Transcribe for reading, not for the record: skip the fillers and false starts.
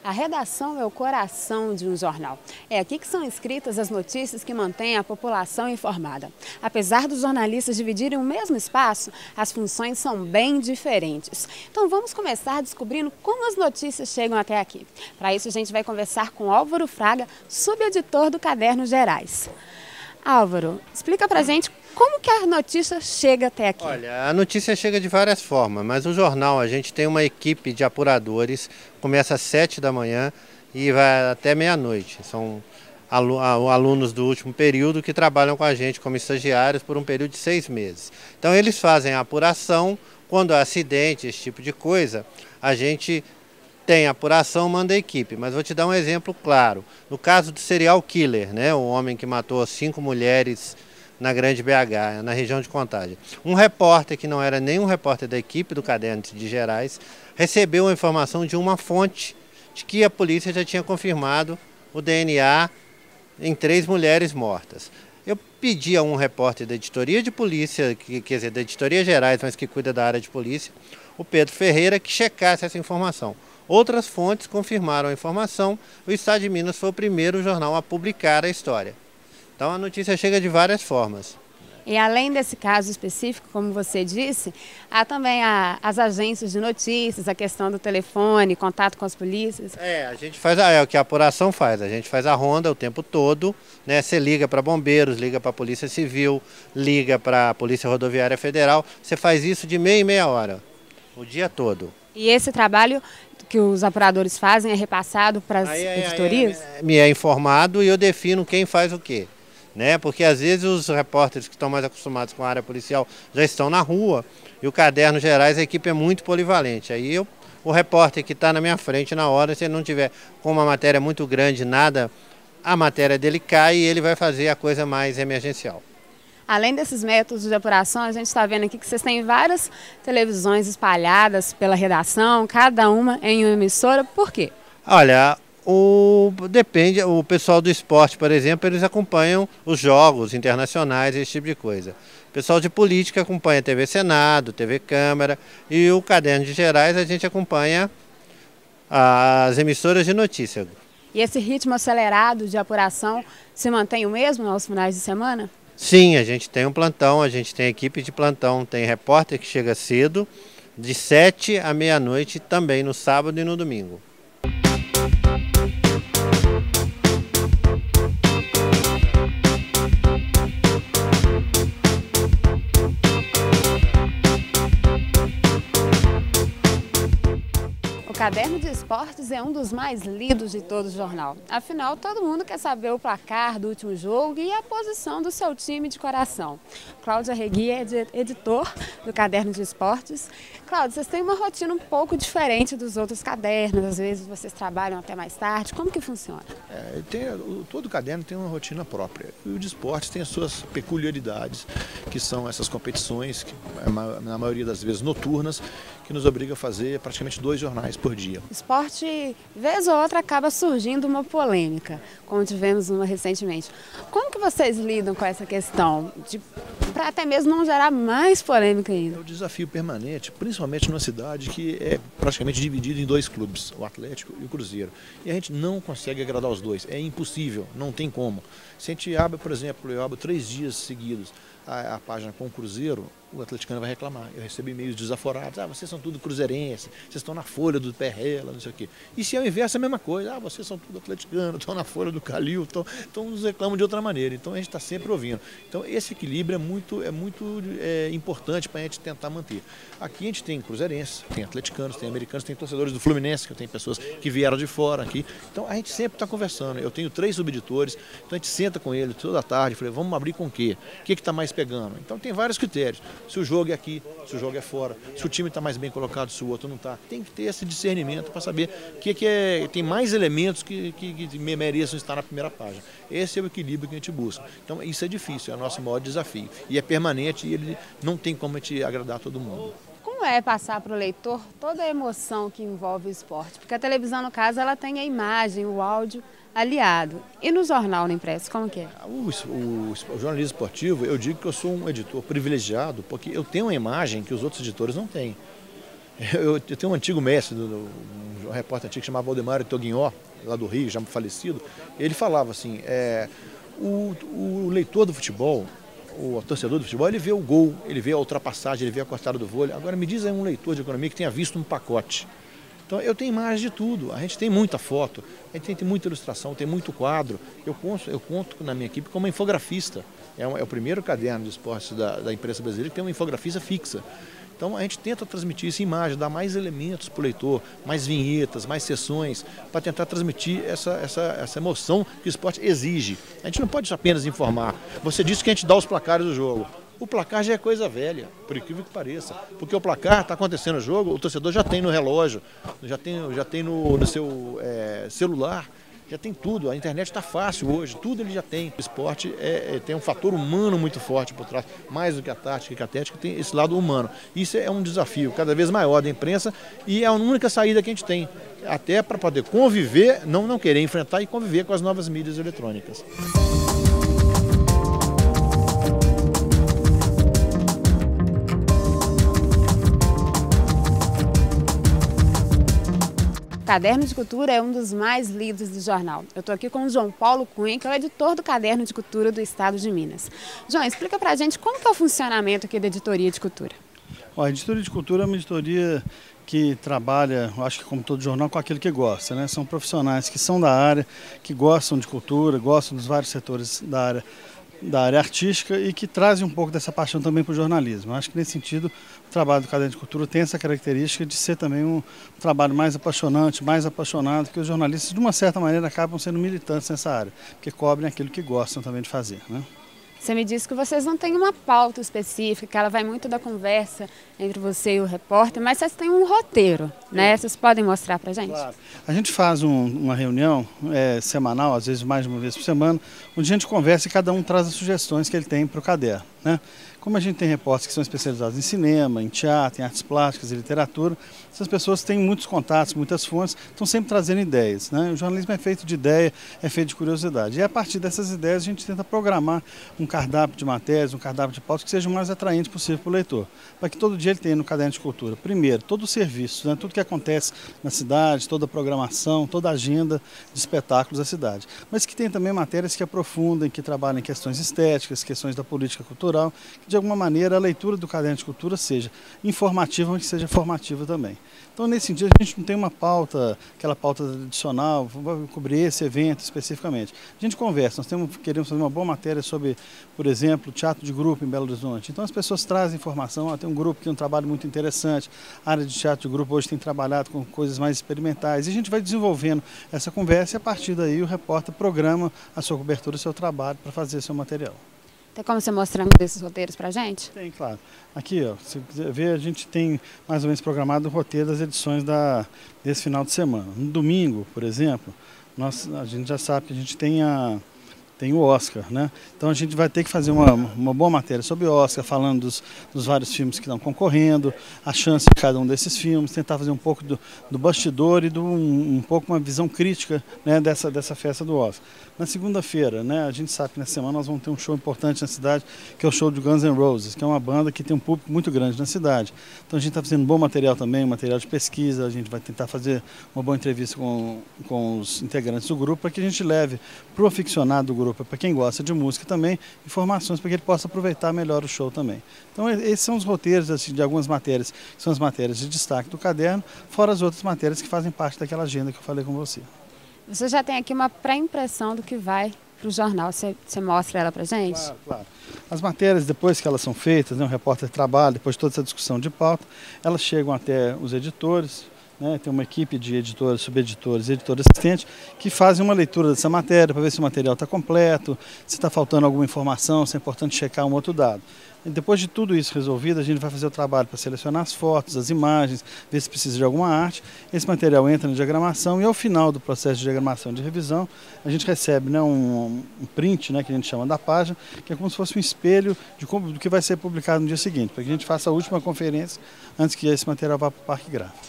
A redação é o coração de um jornal. É aqui que são escritas as notícias que mantêm a população informada. Apesar dos jornalistas dividirem o mesmo espaço, as funções são bem diferentes. Então vamos começar descobrindo como as notícias chegam até aqui. Para isso a gente vai conversar com Álvaro Fraga, subeditor do Cadernos Gerais. Álvaro, explica pra gente como que a notícia chega até aqui. Olha, a notícia chega de várias formas, mas o jornal, a gente tem uma equipe de apuradores, começa às 7 da manhã e vai até meia-noite. São alunos do último período que trabalham com a gente como estagiários por um período de 6 meses. Então eles fazem a apuração, quando há acidente, esse tipo de coisa, a gente tem apuração, manda a equipe, mas vou te dar um exemplo claro. No caso do serial killer, né, o homem que matou 5 mulheres na Grande BH, na região de Contagem. Um repórter, que não era nenhum repórter da equipe do Cadernos de Gerais, recebeu a informação de uma fonte de que a polícia já tinha confirmado o DNA em 3 mulheres mortas. Eu pedi a um repórter da editoria de polícia, quer dizer, da editoria Gerais, mas que cuida da área de polícia, o Pedro Ferreira, que checasse essa informação. Outras fontes confirmaram a informação. O Estado de Minas foi o primeiro jornal a publicar a história. Então a notícia chega de várias formas. E além desse caso específico, como você disse, há também as agências de notícias, a questão do telefone, contato com as polícias. A gente faz, é o que a apuração faz, a gente faz a ronda o tempo todo, né? Você liga para bombeiros, liga para a Polícia Civil, liga para a Polícia Rodoviária Federal, você faz isso de meia em meia hora, o dia todo. E esse trabalho que os apuradores fazem é repassado para as editorias? Me é informado e eu defino quem faz o quê. Né? Porque às vezes os repórteres que estão mais acostumados com a área policial já estão na rua e o Cadernos Gerais, a equipe é muito polivalente. Aí o repórter que está na minha frente na hora, se ele não tiver com uma matéria muito grande, nada, a matéria dele cai e ele vai fazer a coisa mais emergencial. Além desses métodos de apuração, a gente está vendo aqui que vocês têm várias televisões espalhadas pela redação, cada uma em uma emissora. Por quê? Olha, depende, o pessoal do esporte, por exemplo, eles acompanham os jogos internacionais, esse tipo de coisa. O pessoal de política acompanha TV Senado, TV Câmara, e o Caderno de Gerais a gente acompanha as emissoras de notícia. E esse ritmo acelerado de apuração se mantém o mesmo aos finais de semana? Sim, a gente tem um plantão, a gente tem equipe de plantão, tem repórter que chega cedo, de 7 à meia-noite, também no sábado e no domingo. O Caderno de Esportes é um dos mais lidos de todo o jornal. Afinal, todo mundo quer saber o placar do último jogo e a posição do seu time de coração. Cláudia Regui é editor do Caderno de Esportes. Cláudia, vocês têm uma rotina um pouco diferente dos outros cadernos, às vezes vocês trabalham até mais tarde. Como que funciona? Todo caderno tem uma rotina própria. E o de esportes tem as suas peculiaridades, que são essas competições, que, na maioria das vezes noturnas, que nos obriga a fazer praticamente 2 jornais por dia. Esporte, vez ou outra, acaba surgindo uma polêmica, como tivemos uma recentemente. Como que vocês lidam com essa questão, para até mesmo não gerar mais polêmica ainda? É o desafio permanente, principalmente numa cidade que é praticamente dividida em 2 clubes, o Atlético e o Cruzeiro. E a gente não consegue agradar os dois, é impossível, não tem como. Se a gente abre, por exemplo, eu abro 3 dias seguidos a página com o Cruzeiro, o atleticano vai reclamar. Eu recebo e-mails desaforados, vocês são tudo cruzeirense, vocês estão na folha do Perrela, não sei o quê. E se é o inverso, é a mesma coisa, vocês são tudo atleticanos, estão na folha do Calil, então nos reclamam de outra maneira. Então a gente está sempre ouvindo. Então esse equilíbrio é muito importante para a gente tentar manter. Aqui a gente tem cruzeirenses, tem atleticanos, tem americanos, tem torcedores do Fluminense, que eu tenho pessoas que vieram de fora aqui. Então a gente sempre está conversando. Eu tenho 3 subeditores, então a gente senta com ele toda tarde, falei, vamos abrir com o quê? O que está mais pegando? Então tem vários critérios. Se o jogo é aqui, se o jogo é fora, se o time está mais bem colocado, se o outro não está. Tem que ter esse discernimento para saber tem mais elementos que mereçam estar na primeira página. Esse é o equilíbrio que a gente busca. Então isso é difícil, é o nosso maior desafio. E é permanente e ele não tem como a gente agradar todo mundo. Como é passar para o leitor toda a emoção que envolve o esporte? Porque a televisão, no caso, ela tem a imagem, o áudio aliado. E no jornal, no impresso, como que é? O jornalismo esportivo, eu digo que eu sou um editor privilegiado, porque eu tenho uma imagem que os outros editores não têm. Eu tenho um antigo mestre, um repórter antigo que chamava Valdemar Toguinhó, lá do Rio, já falecido. Ele falava assim, o leitor do futebol, o torcedor do futebol, ele vê o gol, ele vê a ultrapassagem, ele vê a cortada do vôlei. Agora me diz aí um leitor de economia que tenha visto um pacote. Então eu tenho imagem de tudo, a gente tem muita foto, a gente tem muita ilustração, tem muito quadro. Eu conto na minha equipe como infografista. É o primeiro caderno de esportes da imprensa brasileira que tem uma infografista fixa. Então a gente tenta transmitir isso em imagem, dar mais elementos para o leitor, mais vinhetas, mais sessões, para tentar transmitir essa emoção que o esporte exige. A gente não pode apenas informar. Você disse que a gente dá os placares do jogo. O placar já é coisa velha, por incrível que pareça. Porque o placar está acontecendo no jogo, o torcedor já tem no relógio, já tem no seu celular, já tem tudo. A internet está fácil hoje, tudo ele já tem. O esporte tem um fator humano muito forte por trás, mais do que a tática, que a tática tem esse lado humano. Isso é um desafio cada vez maior da imprensa e é a única saída que a gente tem, até para poder conviver, não querer enfrentar e conviver com as novas mídias eletrônicas. O Caderno de Cultura é um dos mais lidos do jornal. Eu estou aqui com o João Paulo Cunha, que é o editor do Caderno de Cultura do Estado de Minas. João, explica pra gente como que é o funcionamento aqui da Editoria de Cultura. A Editoria de Cultura é uma editoria que trabalha, eu acho que como todo jornal, com aquilo que gosta, né? São profissionais que são da área, que gostam de cultura, gostam dos vários setores da área artística e que trazem um pouco dessa paixão também para o jornalismo. Eu acho que nesse sentido o trabalho do Caderno de Cultura tem essa característica de ser também um trabalho mais apaixonante, mais apaixonado, que os jornalistas de uma certa maneira acabam sendo militantes nessa área, porque cobrem aquilo que gostam também de fazer, né? Você me disse que vocês não têm uma pauta específica, que ela vai muito da conversa entre você e o repórter, mas vocês têm um roteiro, né? Vocês podem mostrar pra gente? Claro. A gente faz uma reunião semanal, às vezes mais de uma vez por semana, onde a gente conversa e cada um traz as sugestões que ele tem para o caderno, né? Como a gente tem repórteres que são especializados em cinema, em teatro, em artes plásticas e literatura, essas pessoas têm muitos contatos, muitas fontes, estão sempre trazendo ideias, né? O jornalismo é feito de ideia, é feito de curiosidade. E a partir dessas ideias a gente tenta programar um cardápio de matérias, um cardápio de pautas que seja o mais atraente possível para o leitor. Para que todo dia ele tenha no Caderno de Cultura, primeiro, todo o serviço, né? Tudo que acontece na cidade, toda a programação, toda a agenda de espetáculos da cidade. Mas que tem também matérias que aprofundem, que trabalhem em questões estéticas, questões da política cultural, de alguma maneira a leitura do Caderno de Cultura seja informativa, mas que seja formativa também. Então, nesse sentido, a gente não tem uma pauta, aquela pauta tradicional, vou cobrir esse evento especificamente. A gente conversa, queremos fazer uma boa matéria sobre, por exemplo, teatro de grupo em Belo Horizonte. Então, as pessoas trazem informação, tem um grupo que tem um trabalho muito interessante, a área de teatro de grupo hoje tem trabalhado com coisas mais experimentais, e a gente vai desenvolvendo essa conversa e, a partir daí, o repórter programa a sua cobertura, o seu trabalho para fazer seu material. Tem como você mostrar um desses roteiros pra gente? Tem, claro. Aqui, ó, se quiser ver, a gente tem mais ou menos programado o roteiro das edições desse final de semana. No domingo, por exemplo, a gente já sabe que a gente tem o Oscar, né? Então a gente vai ter que fazer uma boa matéria sobre o Oscar, falando dos vários filmes que estão concorrendo, a chance de cada um desses filmes, tentar fazer um pouco do bastidor e um pouco uma visão crítica, né, dessa festa do Oscar. Na segunda-feira, né, a gente sabe que nessa semana nós vamos ter um show importante na cidade, que é o show de Guns N' Roses, que é uma banda que tem um público muito grande na cidade. Então a gente está fazendo um bom material também, um material de pesquisa, a gente vai tentar fazer uma boa entrevista com os integrantes do grupo, para que a gente leve para o aficionado do grupo, para quem gosta de música também, informações para que ele possa aproveitar melhor o show também. Então esses são os roteiros assim, de algumas matérias, que são as matérias de destaque do caderno, fora as outras matérias que fazem parte daquela agenda que eu falei com você. Você já tem aqui uma pré-impressão do que vai para o jornal, você mostra ela para a gente? Claro, claro. As matérias, depois que elas são feitas, né, o repórter trabalha, depois de toda essa discussão de pauta, elas chegam até os editores, né, tem uma equipe de editores, subeditores e editor assistente que fazem uma leitura dessa matéria para ver se o material está completo, se está faltando alguma informação, se é importante checar um outro dado. E depois de tudo isso resolvido, a gente vai fazer o trabalho para selecionar as fotos, as imagens, ver se precisa de alguma arte. Esse material entra na diagramação e ao final do processo de diagramação e de revisão, a gente recebe, né, um print, né, que a gente chama da página, que é como se fosse um espelho do que vai ser publicado no dia seguinte, para que a gente faça a última conferência antes que esse material vá para o Parque Gráfico.